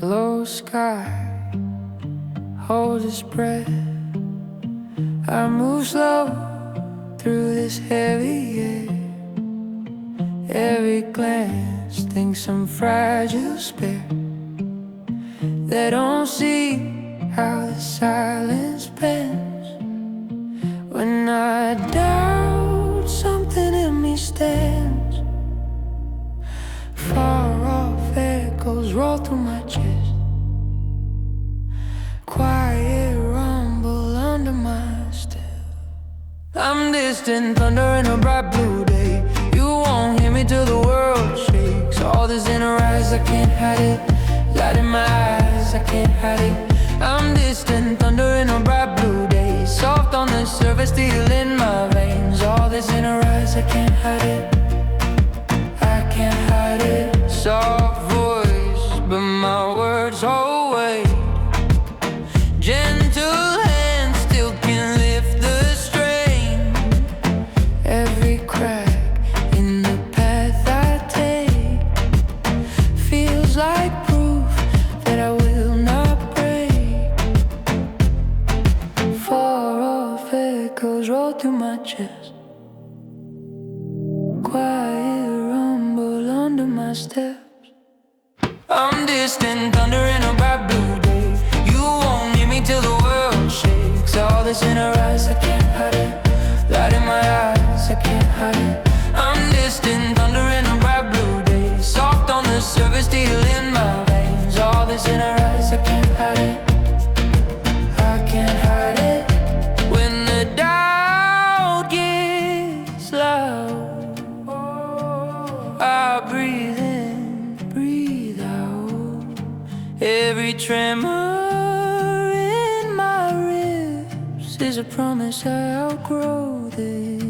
Low sky holds its breath. I move slow through this heavy air. Every glance thinks I'm fragile, spare. They don't see how the silence bends. When I doubt, something in me stands. Far off echoes roll through my chest. Quiet rumble under my step. I'm distant thunder in a bright blue day. You won't hear me till the world shakes. All this in her eyes, I can't hide it. Light in my eyes, I can't hide it. I'm distant thunder in a bright blue day. Soft on the surface, steel in my veins. All this in her eyes, I can't hide it. I can't hide it. Soft voice, but my words hold weight. Gentle hand still can lift the strain. Every crack in the path I take feels like proof that I will not break. Far off echoes roll through my chest. Quiet rumble under my steps. I'm distant thunder in a bright blue day. You won't hear me till the world shakes. All this in her eyes, I can't hide it. Light in my eyes, I can't hide it. I'm distant thunder in a bright blue day. Soft on the surface, steel in my veins. All this in her eyes, I can't hide it. I can't hide it. When the doubt gets loud, I breathe in, breathe out. Every tremor in my ribs is a promise I'll outgrow this.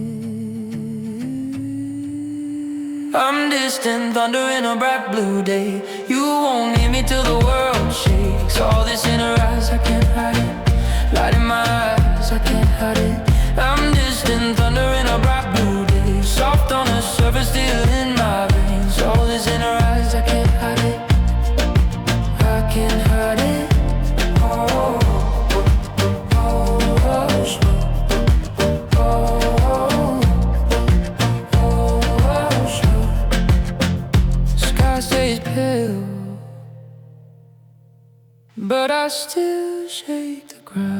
I'm distant thunder in a bright blue day. You won't hear me till the world shakes. All this in her eyes, I can't hide it. Light in my eyes, I can't hide it. I'm distant thunder in a bright blue day. Soft on the surface, steel in my veins. All this in her eyes, I can't hide it. I can't hide it. Sky stays pale, but I still shake the ground.